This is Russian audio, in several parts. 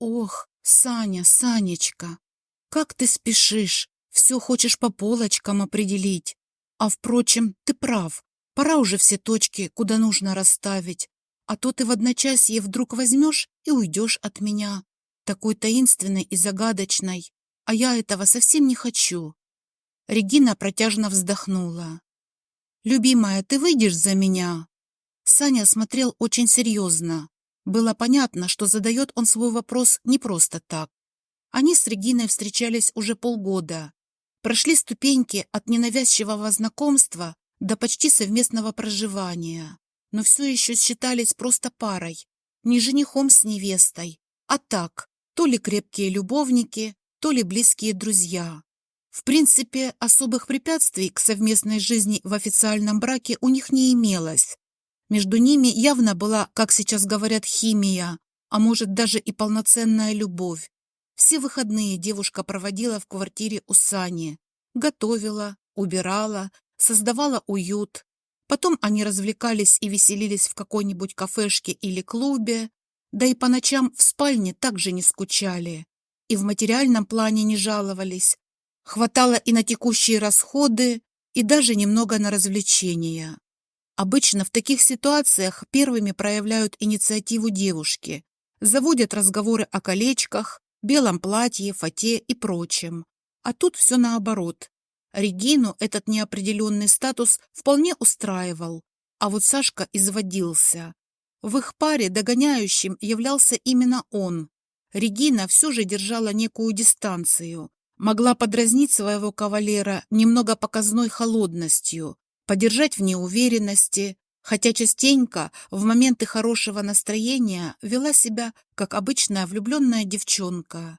Ох, Саня, Санечка, как ты спешишь, все хочешь по полочкам определить. А впрочем, ты прав, пора уже все точки, куда нужно расставить. А то ты в одночасье вдруг возьмешь и уйдешь от меня, такой таинственной и загадочной. А я этого совсем не хочу. Регина протяжно вздохнула. «Любимая, ты выйдешь за меня?» Саня смотрел очень серьезно. Было понятно, что задает он свой вопрос не просто так. Они с Региной встречались уже полгода. Прошли ступеньки от ненавязчивого знакомства до почти совместного проживания. Но все еще считались просто парой. Не женихом с невестой, а так, то ли крепкие любовники, то ли близкие друзья. В принципе, особых препятствий к совместной жизни в официальном браке у них не имелось. Между ними явно была, как сейчас говорят, химия, а может даже и полноценная любовь. Все выходные девушка проводила в квартире у Сани. Готовила, убирала, создавала уют. Потом они развлекались и веселились в какой-нибудь кафешке или клубе, да и по ночам в спальне также не скучали. И в материальном плане не жаловались. Хватало и на текущие расходы, и даже немного на развлечения. Обычно в таких ситуациях первыми проявляют инициативу девушки, заводят разговоры о колечках, белом платье, фате и прочем. А тут все наоборот. Регину этот неопределенный статус вполне устраивал, а вот Сашка изводился. В их паре догоняющим являлся именно он. Регина все же держала некую дистанцию, могла подразнить своего кавалера немного показной холодностью, подержать в неуверенности, хотя частенько в моменты хорошего настроения вела себя, как обычная влюбленная девчонка.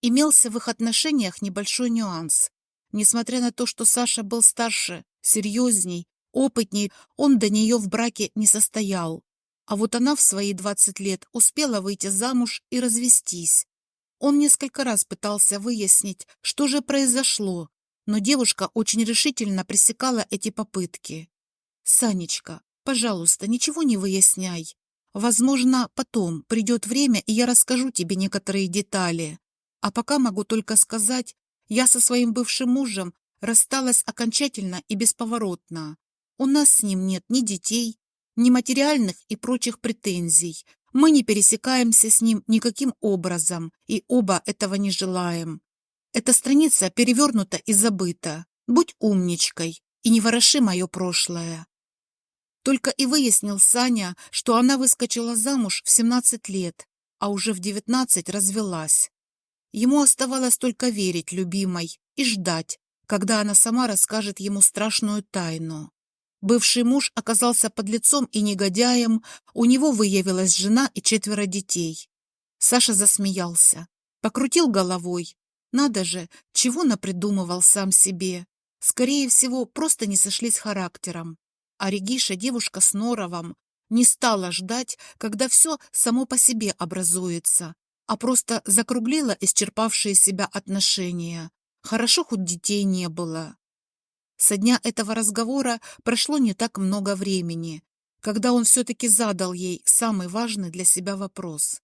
Имелся в их отношениях небольшой нюанс. Несмотря на то, что Саша был старше, серьезней, опытней, он до нее в браке не состоял. А вот она в свои 20 лет успела выйти замуж и развестись. Он несколько раз пытался выяснить, что же произошло, но девушка очень решительно пресекала эти попытки. «Санечка, пожалуйста, ничего не выясняй. Возможно, потом придет время, и я расскажу тебе некоторые детали. А пока могу только сказать, я со своим бывшим мужем рассталась окончательно и бесповоротно. У нас с ним нет ни детей, ни материальных и прочих претензий. Мы не пересекаемся с ним никаким образом, и оба этого не желаем. Эта страница перевернута и забыта. Будь умничкой и не вороши мое прошлое». Только и выяснил Саня, что она выскочила замуж в 17 лет, а уже в 19 развелась. Ему оставалось только верить любимой и ждать, когда она сама расскажет ему страшную тайну. Бывший муж оказался подлецом и негодяем, у него выявилась жена и 4 детей. Саша засмеялся, покрутил головой. Надо же, чего напридумывал сам себе. Скорее всего, просто не сошлись характером. А Региша, девушка с норовом, не стала ждать, когда все само по себе образуется, а просто закруглила исчерпавшие себя отношения. Хорошо, хоть детей не было. Со дня этого разговора прошло не так много времени, когда он все-таки задал ей самый важный для себя вопрос.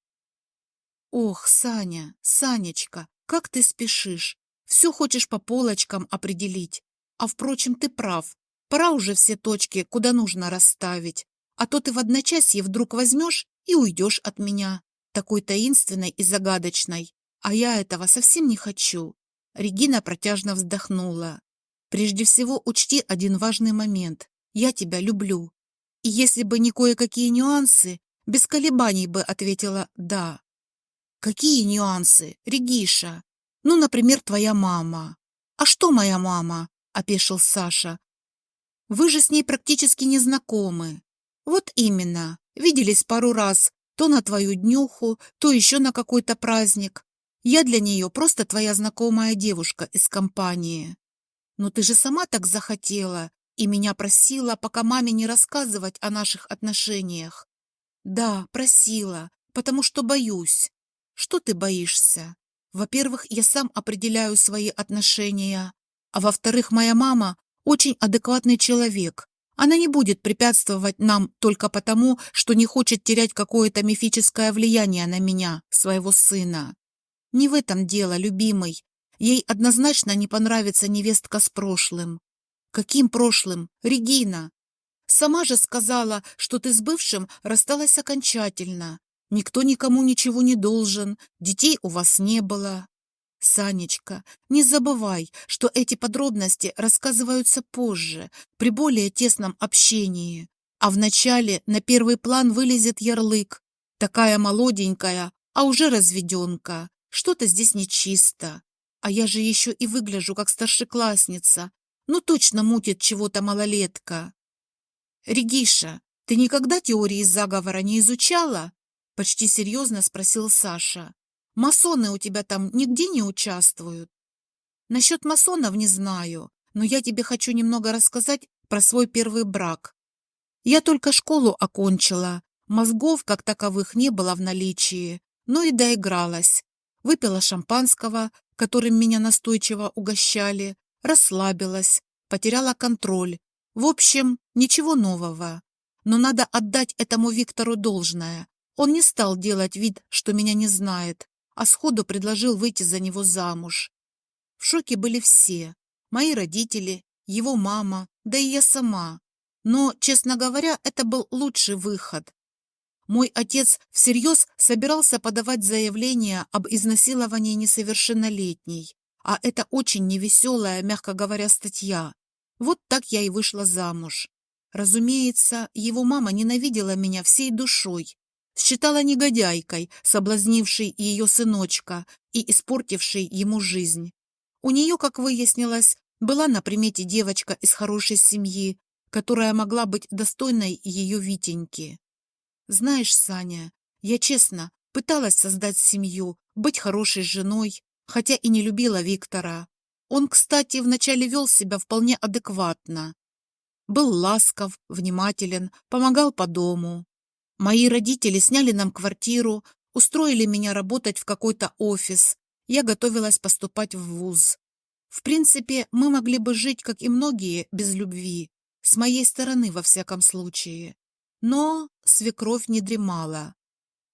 «Ох, Саня, Санечка, как ты спешишь! Все хочешь по полочкам определить. А, впрочем, ты прав. Пора уже все точки, куда нужно расставить. А то ты в одночасье вдруг возьмешь и уйдешь от меня, такой таинственной и загадочной. А я этого совсем не хочу». Регина протяжно вздохнула. «Прежде всего учти один важный момент. Я тебя люблю. И если бы не кое-какие нюансы, без колебаний бы ответила «да». «Какие нюансы, Региша? Ну, например, твоя мама». «А что моя мама?» – опешил Саша. «Вы же с ней практически не знакомы». «Вот именно. Виделись пару раз, то на твою днюху, то еще на какой-то праздник. Я для нее просто твоя знакомая девушка из компании». «Но ты же сама так захотела и меня просила, пока маме не рассказывать о наших отношениях». «Да, просила, потому что боюсь». «Что ты боишься?» «Во-первых, я сам определяю свои отношения, а во-вторых, моя мама очень адекватный человек. Она не будет препятствовать нам только потому, что не хочет терять какое-то мифическое влияние на меня, своего сына. Не в этом дело, любимый. Ей однозначно не понравится невестка с прошлым. Каким прошлым? Регина. Сама же сказала, что ты с бывшим рассталась окончательно. Никто никому ничего не должен, детей у вас не было. Санечка, не забывай, что эти подробности рассказываются позже, при более тесном общении. А вначале на первый план вылезет ярлык. Такая молоденькая, а уже разведенка. Что-то здесь нечисто. А я же еще и выгляжу как старшеклассница. Ну точно мутит чего-то малолетка. Региша, ты никогда теории заговора не изучала? Почти серьезно спросил Саша. Масоны у тебя там нигде не участвуют? Насчет масонов не знаю, но я тебе хочу немного рассказать про свой первый брак. Я только школу окончила, мозгов как таковых не было в наличии, но и доигралась. Выпила шампанского, которым меня настойчиво угощали, расслабилась, потеряла контроль. В общем, ничего нового. Но надо отдать этому Виктору должное. Он не стал делать вид, что меня не знает, а сходу предложил выйти за него замуж. В шоке были все. Мои родители, его мама, да и я сама. Но, честно говоря, это был лучший выход. Мой отец всерьез собирался подавать заявление об изнасиловании несовершеннолетней, а это очень невеселая, мягко говоря, статья. Вот так я и вышла замуж. Разумеется, его мама ненавидела меня всей душой, считала негодяйкой, соблазнившей ее сыночка и испортившей ему жизнь. У нее, как выяснилось, была на примете девочка из хорошей семьи, которая могла быть достойной ее Витеньки. Знаешь, Саня, я честно пыталась создать семью, быть хорошей женой, хотя и не любила Виктора. Он, кстати, вначале вел себя вполне адекватно. Был ласков, внимателен, помогал по дому. Мои родители сняли нам квартиру, устроили меня работать в какой-то офис. Я готовилась поступать в вуз. В принципе, мы могли бы жить, как и многие, без любви. С моей стороны, во всяком случае. Но свекровь не дремала.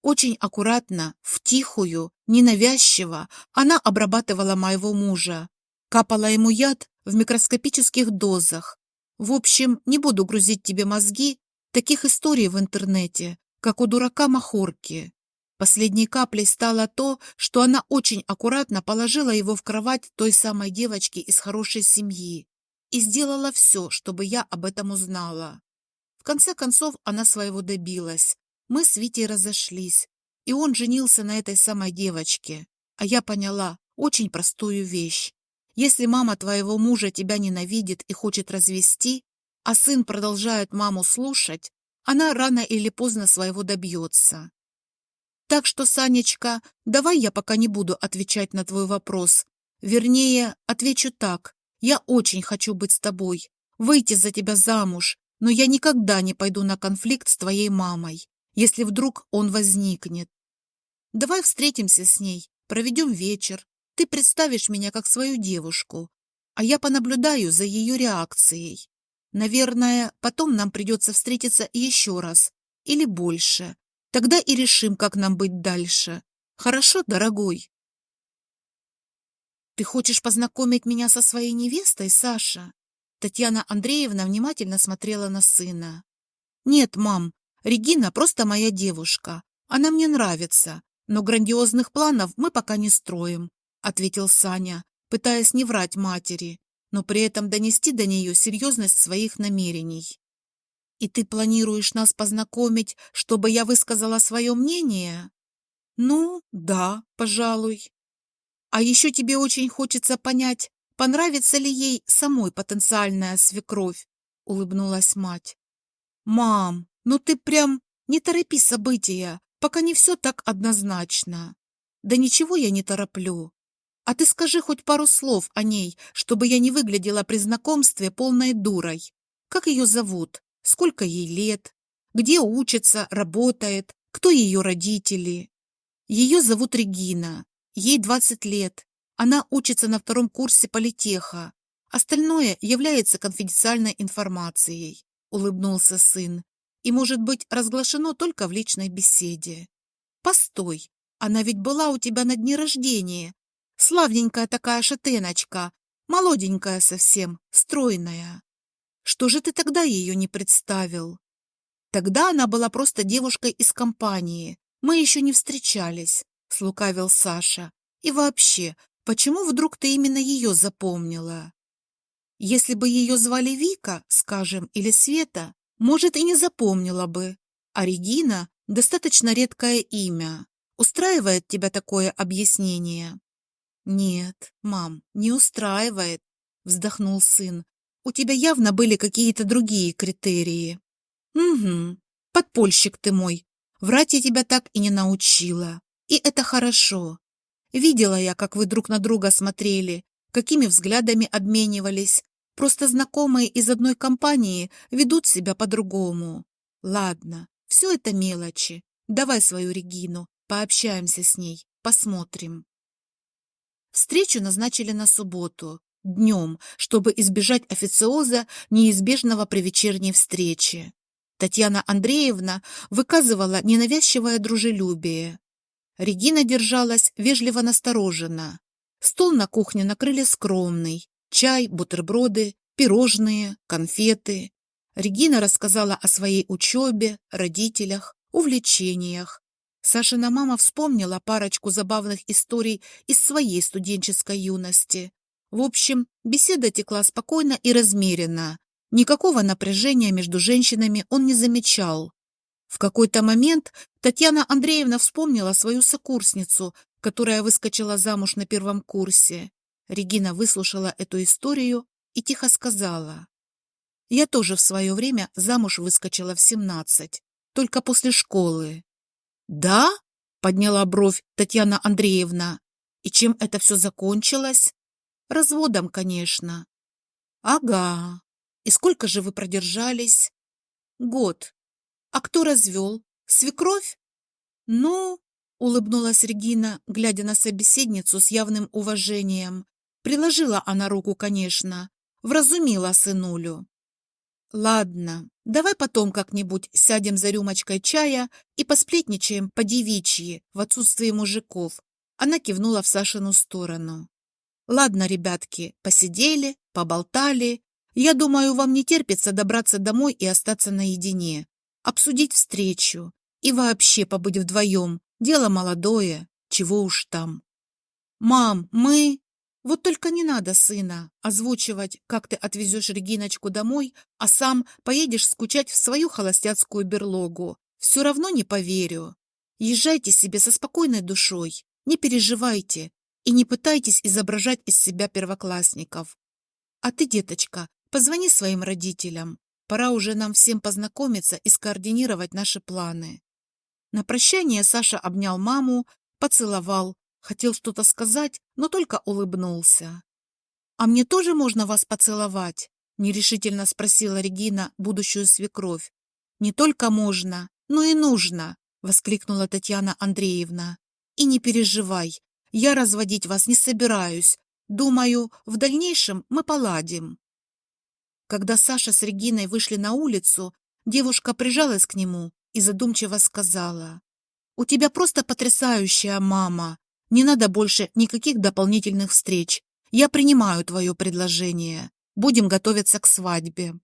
Очень аккуратно, втихую, ненавязчиво она обрабатывала моего мужа. Капала ему яд в микроскопических дозах. В общем, не буду грузить тебе мозги, таких историй в интернете, как у дурака Махорки. Последней каплей стало то, что она очень аккуратно положила его в кровать той самой девочки из хорошей семьи и сделала все, чтобы я об этом узнала. В конце концов, она своего добилась. Мы с Витей разошлись, и он женился на этой самой девочке. А я поняла очень простую вещь. Если мама твоего мужа тебя ненавидит и хочет развести, а сын продолжает маму слушать, она рано или поздно своего добьется. Так что, Санечка, давай я пока не буду отвечать на твой вопрос. Вернее, отвечу так. Я очень хочу быть с тобой, выйти за тебя замуж, но я никогда не пойду на конфликт с твоей мамой, если вдруг он возникнет. Давай встретимся с ней, проведем вечер. Ты представишь меня как свою девушку, а я понаблюдаю за ее реакцией. Наверное, потом нам придется встретиться еще раз, или больше. Тогда и решим, как нам быть дальше. Хорошо, дорогой? Ты хочешь познакомить меня со своей невестой, Саша? Татьяна Андреевна внимательно смотрела на сына. Нет, мам, Регина просто моя девушка. Она мне нравится, но грандиозных планов мы пока не строим, ответил Саня, пытаясь не врать матери, но при этом донести до нее серьезность своих намерений. И ты планируешь нас познакомить, чтобы я высказала свое мнение? Ну, да, пожалуй. А еще тебе очень хочется понять, понравится ли ей самой потенциальная свекровь, улыбнулась мать. Мам, ну ты прям не торопи события, пока не все так однозначно. Да ничего я не тороплю. А ты скажи хоть пару слов о ней, чтобы я не выглядела при знакомстве полной дурой. Как ее зовут? Сколько ей лет? Где учится, работает? Кто ее родители? Ее зовут Регина. Ей 20 лет. Она учится на 2-м курсе политеха. Остальное является конфиденциальной информацией. улыбнулся сын. И может быть разглашено только в личной беседе. Постой, она ведь была у тебя на дне рождения. Славненькая такая шатеночка, молоденькая совсем, стройная. Что же ты тогда ее не представил? Тогда она была просто девушкой из компании. Мы еще не встречались, слукавил Саша. И вообще, почему вдруг ты именно ее запомнила? Если бы ее звали Вика, скажем, или Света, может, и не запомнила бы. А Регина – достаточно редкое имя. Устраивает тебя такое объяснение? Нет, мам, не устраивает, вздохнул сын. У тебя явно были какие-то другие критерии. Угу, подпольщик ты мой. Врать я тебя так и не научила. И это хорошо. Видела я, как вы друг на друга смотрели, какими взглядами обменивались. Просто знакомые из одной компании ведут себя по-другому. Ладно, все это мелочи. Давай свою Регину, пообщаемся с ней, посмотрим. Встречу назначили на субботу, днем, чтобы избежать официоза, неизбежного при вечерней встрече. Татьяна Андреевна выказывала ненавязчивое дружелюбие. Регина держалась вежливо настороженно. Стол на кухне накрыли скромный. Чай, бутерброды, пирожные, конфеты. Регина рассказала о своей учебе, родителях, увлечениях. Сашина мама вспомнила парочку забавных историй из своей студенческой юности. В общем, беседа текла спокойно и размеренно. Никакого напряжения между женщинами он не замечал. В какой-то момент Татьяна Андреевна вспомнила свою сокурсницу, которая выскочила замуж на первом курсе. Регина выслушала эту историю и тихо сказала: «Я тоже в свое время замуж выскочила в 17, только после школы». «Да?» — подняла бровь Татьяна Андреевна. «И чем это все закончилось?» «Разводом, конечно». «Ага. И сколько же вы продержались?» «Год. А кто развел? Свекровь?» «Ну...» — улыбнулась Регина, глядя на собеседницу с явным уважением. Приложила она руку, конечно, вразумила сынулю. «Ладно, давай потом как-нибудь сядем за рюмочкой чая и посплетничаем по-девичьи в отсутствии мужиков». Она кивнула в Сашину сторону. «Ладно, ребятки, посидели, поболтали. Я думаю, вам не терпится добраться домой и остаться наедине, обсудить встречу и вообще побыть вдвоем. Дело молодое, чего уж там». «Мам, мы...» «Вот только не надо, сына, озвучивать, как ты отвезешь Региночку домой, а сам поедешь скучать в свою холостяцкую берлогу. Все равно не поверю. Езжайте себе со спокойной душой, не переживайте и не пытайтесь изображать из себя первоклассников. А ты, деточка, позвони своим родителям. Пора уже нам всем познакомиться и скоординировать наши планы». На прощание Саша обнял маму, поцеловал. Хотел что-то сказать, но только улыбнулся. «А мне тоже можно вас поцеловать?» — нерешительно спросила Регина будущую свекровь. «Не только можно, но и нужно!» — воскликнула Татьяна Андреевна. «И не переживай, я разводить вас не собираюсь. Думаю, в дальнейшем мы поладим». Когда Саша с Региной вышли на улицу, девушка прижалась к нему и задумчиво сказала: «У тебя просто потрясающая мама. Не надо больше никаких дополнительных встреч. Я принимаю твое предложение. Будем готовиться к свадьбе».